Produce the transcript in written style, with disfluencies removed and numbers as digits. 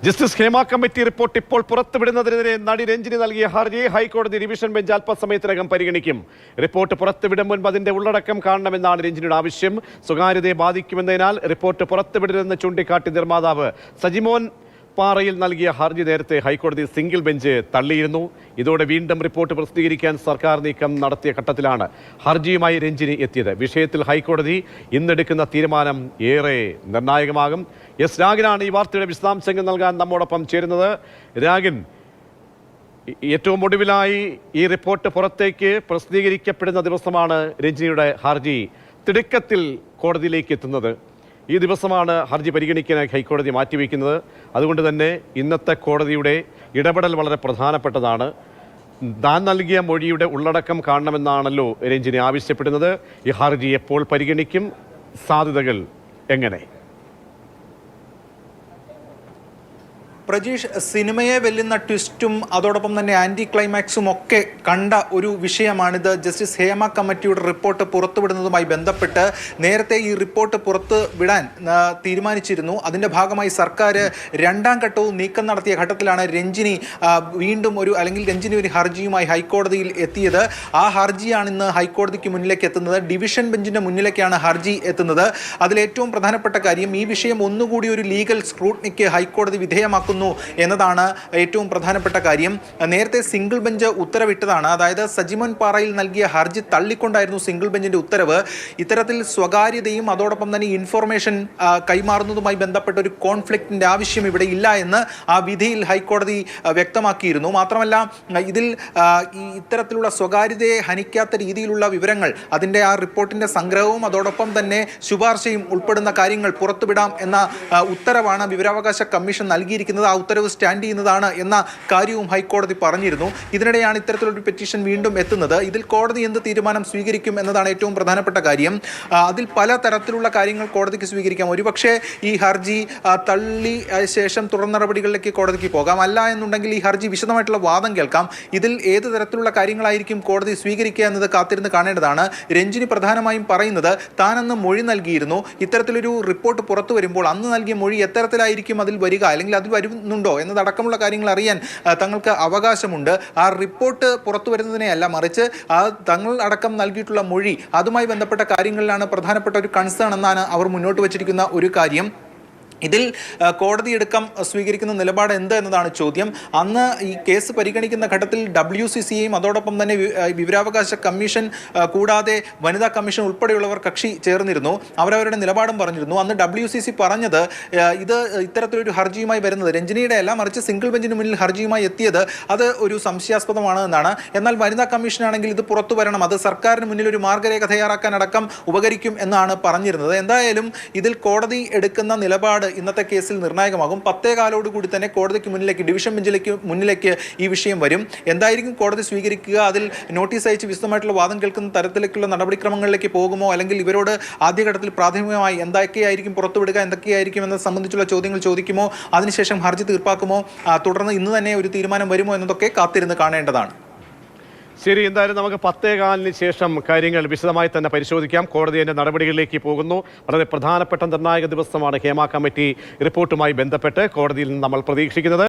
Justice Hema committee report ഇപ്പോൾ പുറത്തുവിടുന്നതിനെതിരെ നടി രഞ്ജിനി നൽകിയ ഹർജി ഹൈക്കോടതി ഡിവിഷൻ ബെഞ്ച് അല്പസമയത്തിനകം പരിഗണിക്കും. റിപ്പോർട്ട് പുറത്തുവിടും മുൻപ് അതിന്റെ ഉള്ളടക്കം കാണണമെന്നാണ് രഞ്ജിനിയുടെ ആവശ്യം. സ്വകാര്യതയെ ബാധിക്കുമെന്നതിനാൽ റിപ്പോർട്ട് പുറത്തുവിടരുതെന്ന് ചൂണ്ടിക്കാട്ടി നിർമ്മാതാവ് സജിമോൻ പാറയിൽ നൽകിയ ഹർജി നേരത്തെ ഹൈക്കോടതി സിംഗിൾ ബെഞ്ച് തള്ളിയിരുന്നു. ഇതോടെ വീണ്ടും റിപ്പോർട്ട് പ്രസിദ്ധീകരിക്കാൻ സർക്കാർ നീക്കം നടത്തിയ ഘട്ടത്തിലാണ് ഹർജിയുമായി രഞ്ജിനി എത്തിയത്. വിഷയത്തിൽ ഹൈക്കോടതി ഇന്നെടുക്കുന്ന തീരുമാനം ഏറെ നിർണായകമാകും. എസ് രാഗിനാണ് ഈ വാർത്തയുടെ വിശദാംശങ്ങൾ നൽകാൻ നമ്മോടൊപ്പം ചേരുന്നത്. രാഗിൻ, ഏറ്റവും ഒടുവിലായി ഈ റിപ്പോർട്ട് പുറത്തേക്ക് പ്രസിദ്ധീകരിക്കപ്പെടുന്ന ദിവസമാണ് രഞ്ജിനിയുടെ ഹർജി തിടുക്കത്തിൽ കോടതിയിലേക്ക് എത്തുന്നത്. ഈ ദിവസമാണ് ഹർജി പരിഗണിക്കാനായി ഹൈക്കോടതി മാറ്റിവെക്കുന്നത്. അതുകൊണ്ട് തന്നെ ഇന്നത്തെ കോടതിയുടെ ഇടപെടൽ വളരെ പ്രധാനപ്പെട്ടതാണ്. താൻ നൽകിയ മൊഴിയുടെ ഉള്ളടക്കം കാണണമെന്നാണല്ലോ രഞ്ജിനി ആവശ്യപ്പെടുന്നത്. ഈ ഹർജി എപ്പോൾ പരിഗണിക്കും? സാധ്യതകൾ എങ്ങനെ? പ്രജീഷ്, സിനിമയെ വെല്ലുന്ന ട്വിസ്റ്റും അതോടൊപ്പം തന്നെ ആൻറ്റി ക്ലൈമാക്സും ഒക്കെ കണ്ട ഒരു വിഷയമാണിത്. ജസ്റ്റിസ് ഹേമ കമ്മിറ്റിയുടെ റിപ്പോർട്ട് പുറത്തുവിടുന്നതുമായി ബന്ധപ്പെട്ട് നേരത്തെ ഈ റിപ്പോർട്ട് പുറത്ത് വിടാൻ തീരുമാനിച്ചിരുന്നു. അതിൻ്റെ ഭാഗമായി സർക്കാർ രണ്ടാം ഘട്ടവും നീക്കം നടത്തിയ ഘട്ടത്തിലാണ് രഞ്ജിനി രഞ്ജിനി ഒരു ഹർജിയുമായി ഹൈക്കോടതിയിൽ എത്തിയത്. ആ ഹർജിയാണ് ഇന്ന് ഹൈക്കോടതിക്ക് മുന്നിലേക്ക് എത്തുന്നത്. ഡിവിഷൻ ബെഞ്ചിൻ്റെ മുന്നിലേക്കാണ് ഹർജി എത്തുന്നത്. അതിലേറ്റവും പ്രധാനപ്പെട്ട കാര്യം, ഈ വിഷയം ഒന്നുകൂടി ഒരു ലീഗൽ സ്ക്രൂട്ടനിക്ക് ഹൈക്കോടതി വിധേയമാക്കുന്നു എന്നതാണ് ഏറ്റവും പ്രധാനപ്പെട്ട കാര്യം. നേരത്തെ സിംഗിൾ ബെഞ്ച് ഉത്തരവിട്ടതാണ്. അതായത് സജിമോൻ പാറയിൽ നൽകിയ ഹർജി തള്ളിക്കൊണ്ടായിരുന്നു സിംഗിൾ ബെഞ്ചിന്റെ ഉത്തരവ്. ഇത്തരത്തിൽ സ്വകാര്യതയും അതോടൊപ്പം തന്നെ ഇൻഫോർമേഷൻ കൈമാറുന്നതുമായി ബന്ധപ്പെട്ട ഒരു കോൺഫ്ലിക്റ്റിന്റെ ആവശ്യം ഇവിടെ ഇല്ല എന്ന് ആ വിധിയിൽ ഹൈക്കോടതി വ്യക്തമാക്കിയിരുന്നു. മാത്രമല്ല, ഇതിൽ ഇത്തരത്തിലുള്ള സ്വകാര്യതയെ ഹനിക്കാത്ത രീതിയിലുള്ള വിവരങ്ങൾ, അതിൻ്റെ ആ റിപ്പോർട്ടിന്റെ സംഗ്രഹവും അതോടൊപ്പം തന്നെ ശുപാർശയും ഉൾപ്പെടുന്ന കാര്യങ്ങൾ പുറത്തുവിടാം എന്ന ഉത്തരവാണ് വിവരാവകാശ കമ്മീഷൻ നൽകിയിരിക്കുന്നത്. ആ ഉത്തരവ് സ്റ്റാൻഡ് ചെയ്യുന്നതാണ് എന്ന കാര്യവും ഹൈക്കോടതി പറഞ്ഞിരുന്നു. ഇതിനിടെയാണ് ഇത്തരത്തിലൊരു പെറ്റീഷൻ വീണ്ടും എത്തുന്നത്. ഇതിൽ കോടതി എന്ത് തീരുമാനം സ്വീകരിക്കും എന്നതാണ് ഏറ്റവും പ്രധാനപ്പെട്ട കാര്യം. അതിൽ പല തരത്തിലുള്ള കാര്യങ്ങൾ കോടതിക്ക് സ്വീകരിക്കാം. ഒരുപക്ഷെ ഈ ഹർജി തള്ളി ശേഷം തുടർ നടപടികളിലേക്ക് കോടതിക്ക് പോകാം. അല്ല എന്നുണ്ടെങ്കിൽ ഈ ഹർജി വിശദമായിട്ടുള്ള വാദം കേൾക്കാം. ഇതിൽ ഏത് തരത്തിലുള്ള കാര്യങ്ങളായിരിക്കും കോടതി സ്വീകരിക്കുക എന്നത് കാത്തിരുന്ന് കാണേണ്ടതാണ്. രഞ്ജിനി പ്രധാനമായും പറയുന്നത്, താനന്ന് മൊഴി നൽകിയിരുന്നു. ഇത്തരത്തിലൊരു റിപ്പോർട്ട് പുറത്തു വരുമ്പോൾ അന്ന് നൽകിയ മൊഴി എത്തരത്തിലായിരിക്കും അതിൽ വരിക, അല്ലെങ്കിൽ അതിൽ വരുന്നുണ്ടോ എന്നതടക്കമുള്ള കാര്യങ്ങൾ അറിയാൻ തങ്ങൾക്ക് അവകാശമുണ്ട്. ആ റിപ്പോർട്ട് പുറത്തു വരുന്നതിനെയല്ല, മറിച്ച് ആ തങ്ങൾ അടക്കം നൽകിയിട്ടുള്ള മൊഴി, അതുമായി ബന്ധപ്പെട്ട കാര്യങ്ങളിലാണ് പ്രധാനപ്പെട്ട ഒരു കൺസേൺ എന്നാണ് അവർ മുന്നോട്ട് വച്ചിരിക്കുന്ന ഒരു കാര്യം. ഇതിൽ കോടതി എടുക്കം സ്വീകരിക്കുന്ന നിലപാട് എന്ത് എന്നതാണ് ചോദ്യം. അന്ന് ഈ കേസ് പരിഗണിക്കുന്ന ഘട്ടത്തിൽ WCCയെയും അതോടൊപ്പം തന്നെ വിവരാവകാശ കമ്മീഷൻ കൂടാതെ വനിതാ കമ്മീഷൻ ഉൾപ്പെടെയുള്ളവർ കക്ഷി ചേർന്നിരുന്നു. അവരവരുടെ നിലപാടും പറഞ്ഞിരുന്നു. അന്ന് WCC പറഞ്ഞത്, ഇത് ഇത്തരത്തിലൊരു ഹർജിയുമായി വരുന്നത് രഞ്ജിനിയുടെ അല്ല, മറിച്ച് സിംഗിൾ ബെഞ്ചിന് മുന്നിൽ ഹർജിയുമായി എത്തിയത് അത് ഒരു സംശയാസ്പദമാണ് എന്നാണ്. എന്നാൽ വനിതാ കമ്മീഷനാണെങ്കിൽ ഇത് പുറത്തു വരണം, അത് സർക്കാരിന് മുന്നിൽ ഒരു മാർഗരേഖ തയ്യാറാക്കാൻ അടക്കം ഉപകരിക്കും എന്നാണ് പറഞ്ഞിരുന്നത്. എന്തായാലും ഇതിൽ കോടതി എടുക്കുന്ന നിലപാട് ഇന്നത്തെ കേസിൽ നിർണായകമാകും. 10:15 കൂടി തന്നെ കോടതിക്ക് മുന്നിലേക്ക്, ഡിവിഷൻ ബെഞ്ചിലേക്ക് മുന്നിലേക്ക് ഈ വിഷയം വരും. എന്തായിരിക്കും കോടതി സ്വീകരിക്കുക? അതിൽ നോട്ടീസ് അയച്ച് വിശദമായിട്ടുള്ള വാദം കേൾക്കുന്ന തരത്തിലേക്കുള്ള നടപടിക്രമങ്ങളിലേക്ക് പോകുമോ, അല്ലെങ്കിൽ ഇവരോട് ആദ്യഘട്ടത്തിൽ പ്രാഥമികമായി എന്തൊക്കെയായിരിക്കും പുറത്തുവിടുക, എന്തൊക്കെയായിരിക്കും എന്നത് സംബന്ധിച്ചുള്ള ചോദ്യങ്ങൾ ചോദിക്കുമോ, അതിനുശേഷം ഹർജി തീർപ്പാക്കുമോ, തുടർന്ന് ഇന്ന് തന്നെ ഒരു തീരുമാനം വരുമോ എന്നതൊക്കെ കാത്തിരുന്ന് കാണേണ്ടതാണ്. ശരി, എന്തായാലും നമുക്ക് 10:15 ശേഷം കാര്യങ്ങൾ വിശദമായി തന്നെ പരിശോധിക്കാം. കോടതിയുടെ നടപടികളിലേക്ക് പോകുന്നു. വളരെ പ്രധാനപ്പെട്ട നിർണായക ദിവസമാണ് ഹേമ കമ്മിറ്റി റിപ്പോർട്ടുമായി ബന്ധപ്പെട്ട് കോടതിയിൽ നിന്ന് നമ്മൾ പ്രതീക്ഷിക്കുന്നത്.